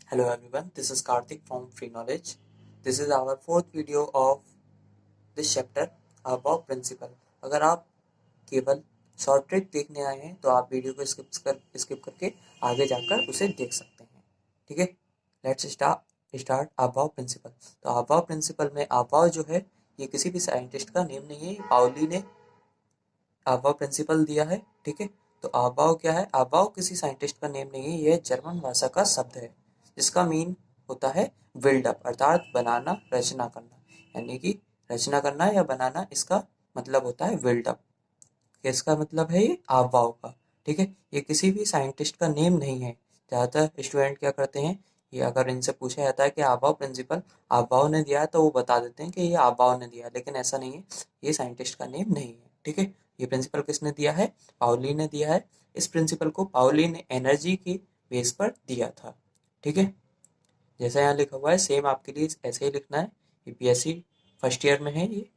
Hello everyone, this is Karthik from Free Knowledge. This is our fourth video of this chapter about principle. अगर आप केवल short trick देखने आए हैं तो आप वीडियो को स्किप करके आगे जाकर उसे देख सकते हैं। ठीक है, लेट्स स्टार्ट अबाव प्रिंसिपल। तो अबाव प्रिंसिपल में अबाव जो है ये किसी भी साइंटिस्ट का नेम नहीं है, पाउली ने अबाव प्रिंसिपल दिया है। ठीक है, तो अबाव क्या है? अबाव किसी साइंटिस्ट का नेम नहीं है, यह जर्मन भाषा का शब्द है जिसका मीन होता है बिल्डअप, अर्थात बनाना, रचना करना। यानी कि रचना करना या बनाना, इसका मतलब होता है बिल्डअप। इसका मतलब है ये अबाव का। ठीक है, ये किसी भी साइंटिस्ट का नेम नहीं है। ज़्यादातर स्टूडेंट क्या करते हैं, ये अगर इनसे पूछा जाता है कि अबाव प्रिंसिपल अबाव ने दिया है तो वो बता देते हैं कि ये अबाव ने दिया है, लेकिन ऐसा नहीं है, ये साइंटिस्ट का नेम नहीं है। ठीक है, ये प्रिंसिपल किसने दिया है? पाउली ने दिया है। इस प्रिंसिपल को पाउली ने एनर्जी के बेस पर दिया था। ठीक है, जैसा यहाँ लिखा हुआ है सेम आपके लिए ऐसे ही लिखना है। यूपीएससी फर्स्ट ईयर में है, ये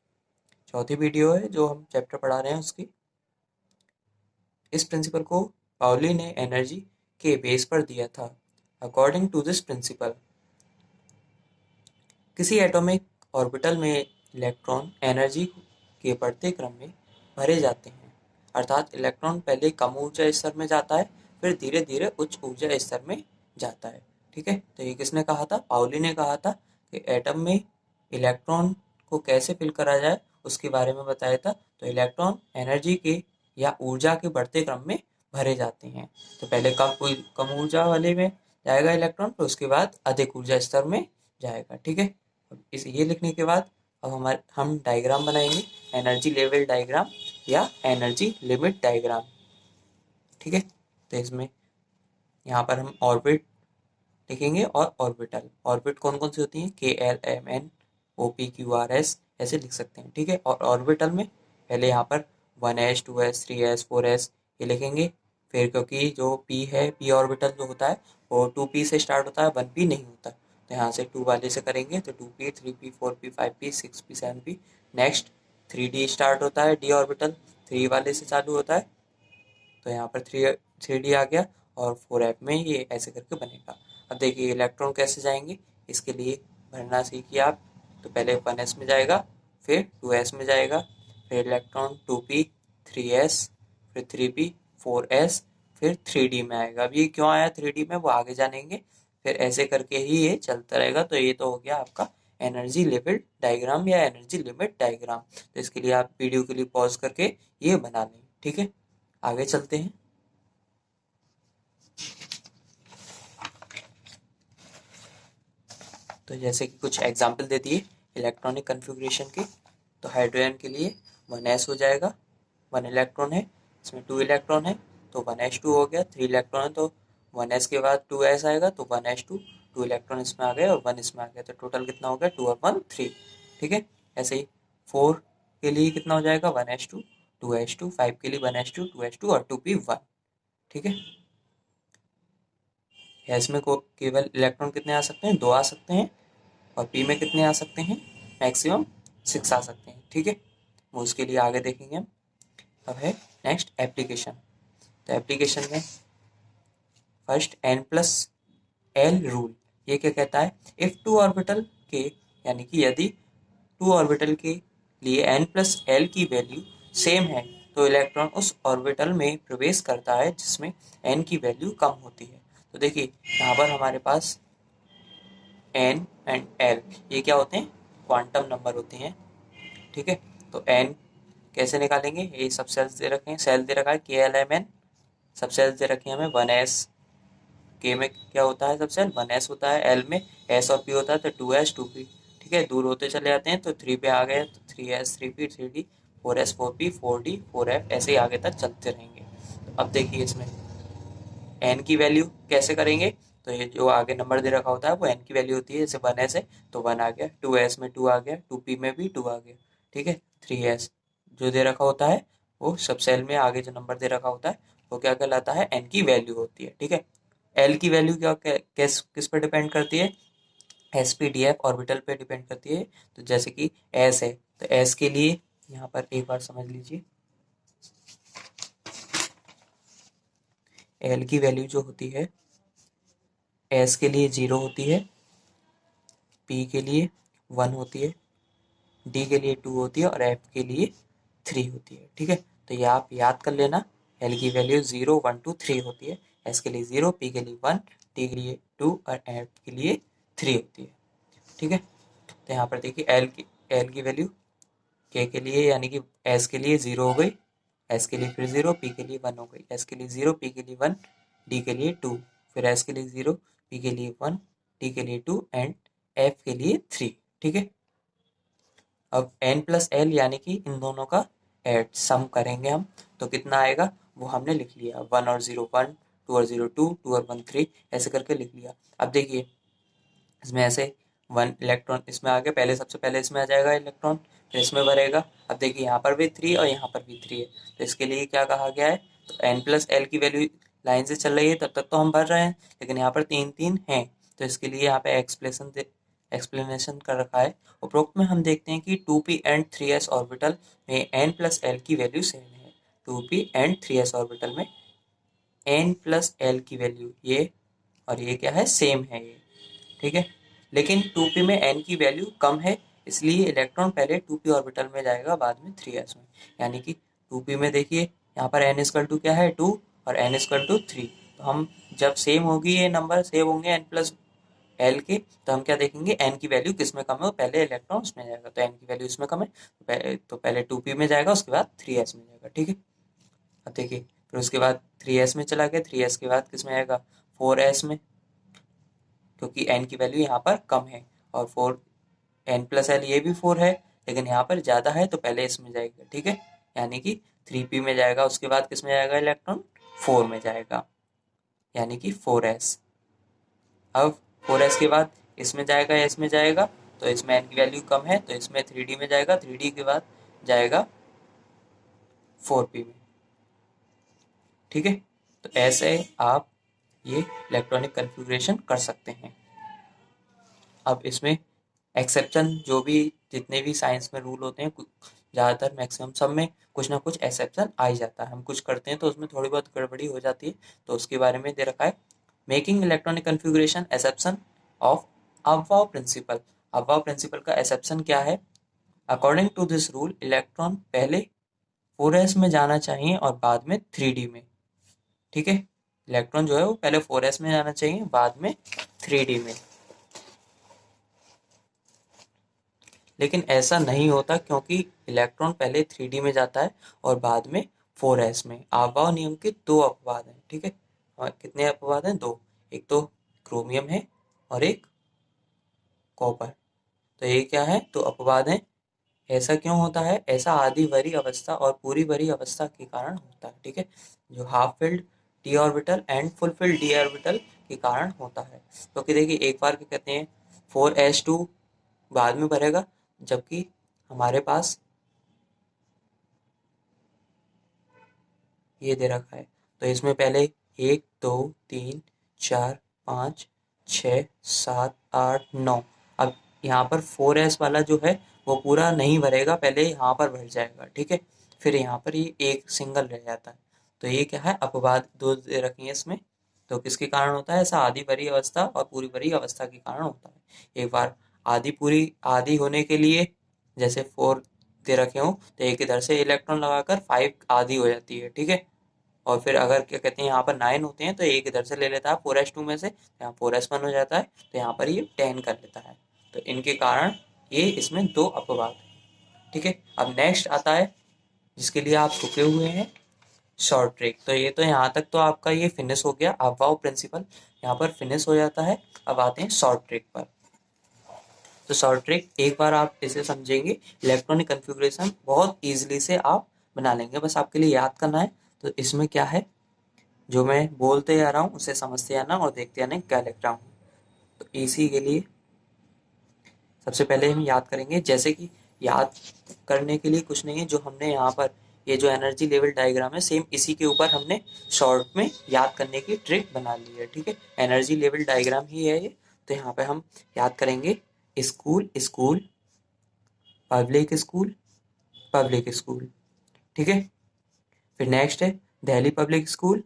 चौथी वीडियो है जो हम चैप्टर पढ़ा रहे हैं उसकी। इस प्रिंसिपल को पाउली ने एनर्जी के बेस पर दिया था। अकॉर्डिंग टू दिस प्रिंसिपल, किसी एटॉमिक ऑर्बिटल में इलेक्ट्रॉन एनर्जी के बढ़ते क्रम में भरे जाते हैं। अर्थात इलेक्ट्रॉन पहले कम ऊर्जा स्तर में जाता है, फिर धीरे धीरे उच्च ऊर्जा स्तर में जाता है। ठीक है, तो ये किसने कहा था? पाउली ने कहा था कि एटम में इलेक्ट्रॉन को कैसे फिल करा जाए उसके बारे में बताया था। तो इलेक्ट्रॉन एनर्जी के या ऊर्जा के बढ़ते क्रम में भरे जाते हैं। तो पहले कम ऊर्जा वाले में जाएगा इलेक्ट्रॉन, फिर उसके बाद अधिक ऊर्जा स्तर में जाएगा। ठीक है, इस ये लिखने के बाद अब हम डायग्राम बनाएंगे, एनर्जी लेवल डायग्राम या एनर्जी लिमिट डायग्राम। ठीक है, तो इसमें यहाँ पर हम ऑर्बिट लिखेंगे और ऑर्बिटल। ऑर्बिट कौन कौन सी होती हैं? K L M N O P Q R S ऐसे लिख सकते हैं। ठीक है, और ऑर्बिटल में पहले यहाँ पर 1s 2s 3s 4s ये लिखेंगे। फिर क्योंकि जो p है, p ऑर्बिटल जो होता है वो 2p से स्टार्ट होता है, 1p नहीं होता, तो यहाँ से 2 वाले से करेंगे तो 2p 3p 4p 5p 6p 7p। Next 3d start होता है, d ऑर्बिटल 3 वाले से चालू होता है, तो यहाँ पर 3d आ गया और 4f में ये ऐसे करके बनेगा। अब देखिए इलेक्ट्रॉन कैसे जाएंगे, इसके लिए भरना सीखिए आप। तो पहले 1s में जाएगा, फिर 2s में जाएगा, फिर इलेक्ट्रॉन 2p 3s, फिर 3p 4s, फिर 3d में आएगा। अब ये क्यों आया 3d में वो आगे जानेंगे। फिर ऐसे करके ही ये चलता रहेगा। तो ये तो हो गया आपका एनर्जी लेवल डायग्राम या एनर्जी लिमिट डायग्राम। तो इसके लिए आप वीडियो के लिए पॉज करके ये बना लें। ठीक है, आगे चलते हैं। तो जैसे कि कुछ एग्जाम्पल दे दिए इलेक्ट्रॉनिक कन्फिग्रेशन के। तो हाइड्रोजन के लिए 1s हो जाएगा, 1 इलेक्ट्रॉन है, इसमें 2 इलेक्ट्रॉन है तो 1s2 हो गया। 3 इलेक्ट्रॉन है तो 1s के बाद 2s आएगा तो 1s2, 2 इलेक्ट्रॉन इसमें आ गए और 1 इसमें आ गया, तो टोटल कितना हो गया? 2 और 1 3। ठीक है, ऐसे ही 4 के लिए कितना हो जाएगा? 1s2 2s2, 5 के लिए 1s2 2s2 और 2p1। ठीक है, गैस में को केवल इलेक्ट्रॉन कितने आ सकते हैं? 2 आ सकते हैं, और पी में कितने आ सकते हैं? मैक्सिमम 6 आ सकते हैं। ठीक है, वो उसके लिए आगे देखेंगे हम। अब है नेक्स्ट एप्लीकेशन। तो एप्लीकेशन में first n plus L rule, ये क्या कहता है? इफ टू ऑर्बिटल के, यानी कि यदि 2 ऑर्बिटल के लिए n प्लस एल की वैल्यू सेम है तो इलेक्ट्रॉन उस ऑर्बिटल में प्रवेश करता है जिसमें n की वैल्यू कम होती है। तो देखिए यहाँ पर हमारे पास n एंड l ये क्या होते हैं? क्वांटम नंबर होते हैं। ठीक है, तो n कैसे निकालेंगे? ये सब सेल्स दे रखे हैं, सेल दे रखा है के एल एम एन, सब सेल्स दे रखे हैं हमें। 1s के में क्या होता है? सब सेल 1s होता है, एल में s और p होता है तो 2s 2p। ठीक है, दूर होते चले जाते हैं तो 3 पे आ गए तो 3s 3p 3d 4s 4p 4d 4f, ऐसे ही आगे तक चलते रहेंगे। तो अब देखिए इसमें n की वैल्यू कैसे करेंगे? तो ये जो आगे नंबर दे रखा होता है वो n की वैल्यू होती है। जैसे 1s है तो 1 आ गया, 2s में 2 आ गया, 2p में भी 2 आ गया। ठीक है, 3s जो दे रखा होता है वो सब सेल में आगे जो नंबर दे रखा होता है वो क्या कहलाता है? n की वैल्यू होती है। ठीक है, l की वैल्यू किस पर डिपेंड करती है? S P D F orbital पे डिपेंड करती है। तो जैसे कि s है तो s के लिए यहाँ पर एक बार समझ लीजिए, l की वैल्यू जो होती है एस के लिए 0 होती है, पी के लिए 1 होती है, डी के लिए 2 होती है और एफ के लिए 3 होती है। ठीक है, तो ये आप याद कर लेना। एल की वैल्यू 0 1 2 3 होती है, एस के लिए 0, पी के लिए 1, डी के लिए 2 और एफ के लिए 3 होती है। ठीक है, तो यहाँ पर देखिए एल की वैल्यू के लिए यानी कि एस के लिए 0 हो गई, एस के लिए फिर 0, पी के लिए 1 हो गई, एस के लिए 0, पी के लिए 1, डी के लिए 2, फिर एस के लिए 0, पी के लिए 1, डी के लिए 2 एंड एफ के लिए 3। ठीक है, अब एन प्लस एल यानी कि इन दोनों का एड सम करेंगे हम, तो कितना आएगा वो हमने लिख लिया, 1 और 0 1, 2 और 0 2, 2 और 1 3, ऐसे करके लिख लिया। अब देखिए इसमें ऐसे 1 इलेक्ट्रॉन इसमें आ गया, पहले सबसे पहले इसमें आ जाएगा इलेक्ट्रॉन, फिर इसमें भरेगा। अब देखिए यहाँ पर भी 3 और यहाँ पर भी 3 है, तो इसके लिए क्या कहा गया है, तो एन प्लस एल की वैल्यू लाइन से चल रही है तब तक तो हम भर रहे हैं, लेकिन यहाँ पर 3 3 हैं, तो इसके लिए यहाँ पे एक्सप्लेनेशन कर रखा है। उपरोक्त में हम देखते हैं कि 2p एंड 3s ऑर्बिटल में n प्लस एल की वैल्यू सेम है। 2p एंड 3s ऑर्बिटल में n प्लस एल की वैल्यू ये और ये क्या है, सेम है ये। ठीक है, लेकिन 2p में n की वैल्यू कम है, इसलिए इलेक्ट्रॉन पहले 2p ऑर्बिटल में जाएगा बाद में 3s में, यानी कि 2p में देखिए यहाँ पर n इक्वल टू क्या है 2 और n इक्वल टू 3, तो हम जब सेम होगी ये नंबर सेम होंगे n प्लस एल के, तो हम क्या देखेंगे n की वैल्यू किस में कम है, पहले इलेक्ट्रॉन उसमें जाएगा, तो n की वैल्यू इसमें कम है तो पहले 2p में जाएगा, उसके बाद 3s में जाएगा। ठीक है, अब देखिए फिर उसके बाद 3s में चला गया, 3s के बाद किस में आएगा 4s में, क्योंकि n की वैल्यू यहाँ पर कम है और 4 n प्लस एल ये भी 4 है, लेकिन यहाँ पर ज़्यादा है तो पहले इसमें जाएगा। ठीक है, यानी कि 3p में जाएगा, उसके बाद किस में जाएगा इलेक्ट्रॉन 4 में जाएगा, यानी कि 4s। अब 4s के बाद इसमें जाएगा या इसमें जाएगा, तो इसमें n की वैल्यू कम है तो इसमें 3d में जाएगा, 3d के बाद जाएगा 4p में। ठीक है, तो ऐसे आप ये इलेक्ट्रॉनिक कन्फिग्रेशन कर सकते हैं। अब इसमें एक्सेप्शन जो भी जितने भी साइंस में रूल होते हैं, ज़्यादातर मैक्सिमम सब में कुछ ना कुछ एक्सेप्शन आ ही जाता है, हम कुछ करते हैं तो उसमें थोड़ी बहुत गड़बड़ी हो जाती है, तो उसके बारे में दे रखा है। Making electronic configuration exception of Aufbau principle. Aufbau principle का एक्सेप्शन क्या है, according to this rule electron पहले 4s में जाना चाहिए और बाद में 3d में। ठीक है, इलेक्ट्रॉन जो है वो पहले 4s में जाना चाहिए बाद में 3d में, लेकिन ऐसा नहीं होता क्योंकि इलेक्ट्रॉन पहले 3d में जाता है और बाद में 4s में। अबव नियम के दो अपवाद हैं। ठीक है, और कितने अपवाद हैं, दो, एक तो क्रोमियम है और एक कॉपर, तो ये क्या है, तो अपवाद है। ऐसा क्यों होता है, ऐसा आधी भरी अवस्था और पूरी भरी अवस्था के कारण होता है। ठीक है, जो half filled D orbital and full field D orbital के कारण होता है। क्योंकि देखिए एक बार क्या कहते हैं 4s2 बाद में भरेगा, जबकि हमारे पास ये दे रखा है, तो इसमें पहले 1 2 3 4 5 6 7 8 9, अब यहाँ पर 4s वाला जो है वो पूरा नहीं भरेगा, पहले यहाँ पर भर जाएगा। ठीक है, फिर यहाँ पर ये एक सिंगल रह जाता है, तो ये क्या है, अपवाद दो दे रखी है इसमें। तो किसके कारण होता है ऐसा, आधी भरी अवस्था और पूरी भरी अवस्था के कारण होता है। एक बार आधी पूरी आधी होने के लिए जैसे 4 दे रखे हों, तो एक इधर से इलेक्ट्रॉन लगाकर 5 आधी हो जाती है। ठीक है, और फिर अगर क्या कहते हैं यहाँ पर 9 होते हैं तो एक इधर से ले लेता है 4s2 में से, यहाँ 4s1 हो जाता है, तो यहाँ पर ये 10 कर लेता है। तो इनके कारण ये इसमें दो अपवाद है। ठीक है, अब नेक्स्ट आता है जिसके लिए आप रुके हुए हैं, शॉर्ट ट्रिक। तो ये तो यहाँ तक तो आपका ये फिनिश हो गया, अबव प्रिंसिपल यहाँ पर फिनिश हो जाता है। अब आते हैं शॉर्ट ट्रिक पर। तो शॉर्ट ट्रिक एक बार आप इसे समझेंगे, इलेक्ट्रॉनिक कन्फिग्रेशन बहुत ईजिली से आप बना लेंगे, बस आपके लिए याद करना है। तो इसमें क्या है, जो मैं बोलते जा रहा हूँ उसे समझते आना और देखते आना क्या लिख रहा हूँ। तो इसी के लिए सबसे पहले हम याद करेंगे, जैसे कि याद करने के लिए कुछ नहीं है, जो हमने यहाँ पर ये जो एनर्जी लेवल डायग्राम है सेम इसी के ऊपर हमने शॉर्ट में याद करने की ट्रिक बना ली है। ठीक है, एनर्जी लेवल डायग्राम ही है ये। तो यहाँ पे हम याद करेंगे school school, public school public school. ठीक है, फिर नेक्स्ट है दिल्ली पब्लिक स्कूल,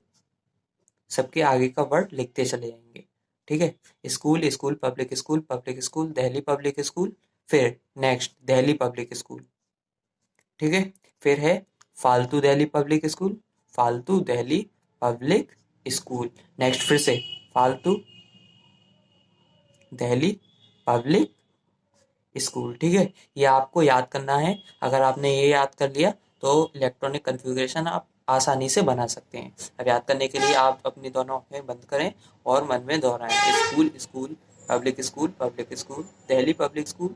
सबके आगे का वर्ड लिखते चले जाएंगे। ठीक है। School school public school Delhi public school, फिर नेक्स्ट दिल्ली पब्लिक स्कूल, ठीक है। फिर है फालतू दिल्ली पब्लिक स्कूल, फालतू दिल्ली पब्लिक स्कूल, नेक्स्ट फिर से फालतू दिल्ली पब्लिक स्कूल, ठीक है। ये आपको याद करना है। अगर आपने ये याद कर लिया तो इलेक्ट्रॉनिक कन्फिग्रेशन आप आसानी से बना सकते हैं। अब याद करने के लिए आप अपनी दोनों आंखें बंद करें और मन में दोहराएं, school school public school Delhi public school,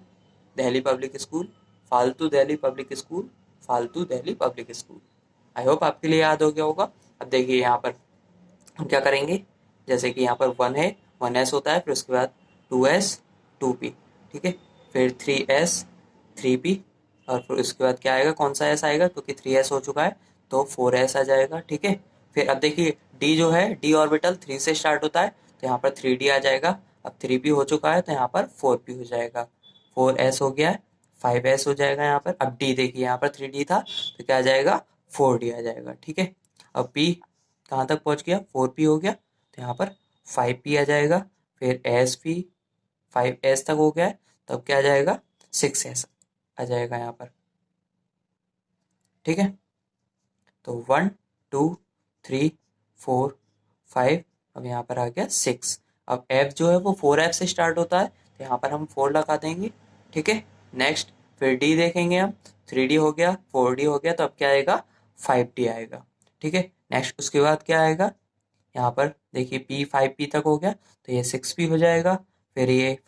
Delhi public school, फालतू दिल्ली पब्लिक स्कूल, फालतू Delhi public school. I hope आपके लिए याद हो गया होगा। अब देखिए यहाँ पर हम क्या करेंगे, जैसे कि यहाँ पर 1 है, 1s होता है, फिर उसके बाद 2s 2p, ठीक है। फिर 3s 3p, और फिर उसके बाद क्या आएगा, कौन सा s आएगा, क्योंकि 3s हो चुका है तो 4s आ जाएगा, ठीक है। फिर अब देखिए d जो है, d ऑर्बिटल 3 से स्टार्ट होता है तो यहाँ पर 3d आ जाएगा। अब 3p हो चुका है तो यहाँ पर 4p हो जाएगा, 4s हो गया है, 5s हो जाएगा यहाँ पर। अब d देखिए यहाँ पर 3d था तो क्या आ जाएगा, 4d आ जाएगा, ठीक है। अब p कहाँ तक पहुँच गया, 4p हो गया तो यहाँ पर 5p आ जाएगा। फिर sp 5s तक हो गया है तो अब क्या आ जाएगा, 6s आ जाएगा यहाँ पर, ठीक है। तो 1 2 3 4 5, अब यहाँ पर आ गया 6। अब f जो है वो 4f से स्टार्ट होता है तो यहाँ पर हम 4 लगा देंगे, ठीक है। नेक्स्ट फिर d देखेंगे हम, 3d हो गया, 4d हो गया, तो अब क्या आएगा, 5d आएगा, ठीक है। नेक्स्ट उसके बाद क्या आएगा, यहाँ पर देखिए p 5p तक हो गया तो ये 6p हो जाएगा। फिर ये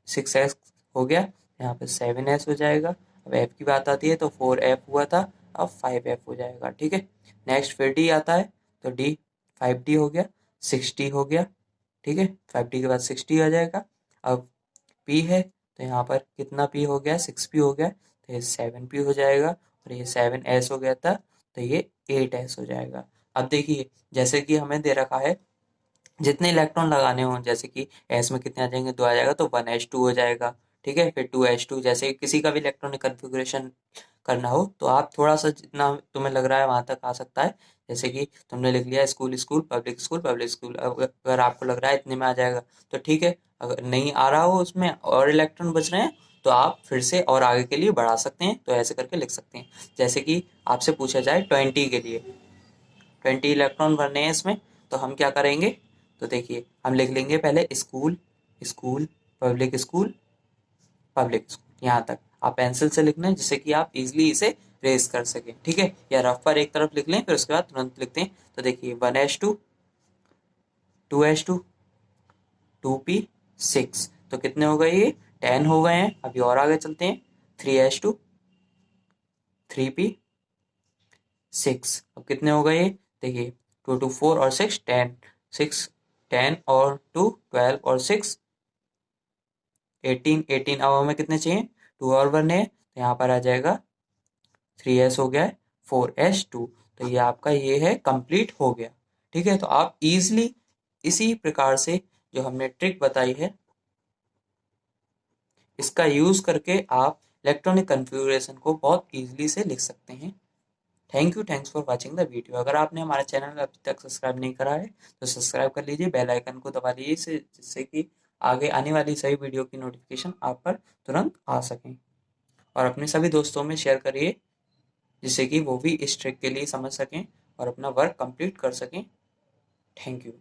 6s हो गया, यहाँ पर 7s हो जाएगा। अब f की बात आती है तो 4f हुआ था, अब 5f हो जाएगा, ठीक है। नेक्स्ट फिर d आता है तो d 5d हो गया, 6d हो गया, ठीक है। 5d के बाद 6d आ जाएगा। अब p है तो यहाँ पर कितना p हो गया, 6p हो गया तो ये 7p हो जाएगा, और ये 7s हो गया था तो ये 8s हो जाएगा। अब देखिए जैसे कि हमें दे रखा है जितने इलेक्ट्रॉन लगाने हों, जैसे कि एस में कितने आ जाएंगे, 2 आ जाएगा तो 1s2 हो जाएगा, ठीक है। फिर 2s2, जैसे किसी का भी इलेक्ट्रॉनिक कन्फिग्रेशन करना हो तो आप थोड़ा सा जितना तुम्हें लग रहा है वहां तक आ सकता है। जैसे कि तुमने लिख लिया स्कूल स्कूल पब्लिक स्कूल, अगर आपको लग रहा है इतने में आ जाएगा तो ठीक है। अगर नहीं आ रहा हो उसमें और इलेक्ट्रॉन बच रहे हैं तो आप फिर से और आगे के लिए बढ़ा सकते हैं, तो ऐसे करके लिख सकते हैं। जैसे कि आपसे पूछा जाए 20 के लिए, 20 इलेक्ट्रॉन भरने हैं इसमें, तो हम क्या करेंगे, तो देखिए हम लिख लेंगे पहले school school school public school, यहाँ तक आप पेंसिल से लिखना है जिससे कि आप इजीली इसे रेज कर सकें, ठीक है। या रफ पर एक तरफ लिख लें फिर उसके बाद तुरंत लिखते हैं। तो देखिए 1s2 2s2 2p 6, तो कितने हो गए, ये 10 हो गए हैं। अभी और आगे चलते हैं, 3s2 3p 6, अब कितने हो गए, देखिए 2 2 4 और 6 10, 6 10 और 2 12 और 6 18, 18, अब हमें कितने चाहिए, 2 और बनने हैं तो यहाँ पर आ जाएगा 3s हो गया है, 4s2, तो ये आपका ये है कंप्लीट हो गया, ठीक है। तो आप इजीली इसी प्रकार से जो हमने ट्रिक बताई है इसका यूज करके आप इलेक्ट्रॉनिक कन्फिग्रेशन को बहुत इजीली से लिख सकते हैं। Thanks for watching the video. अगर आपने हमारे चैनल अभी तक सब्सक्राइब नहीं करा है तो सब्सक्राइब कर लीजिए, बेल आइकन को दबा लीजिए जिससे कि आगे आने वाली सभी वीडियो की नोटिफिकेशन आप पर तुरंत आ सकें, और अपने सभी दोस्तों में शेयर करिए जिससे कि वो भी इस ट्रिक के लिए समझ सकें और अपना वर्क कंप्लीट कर सकें। Thank you.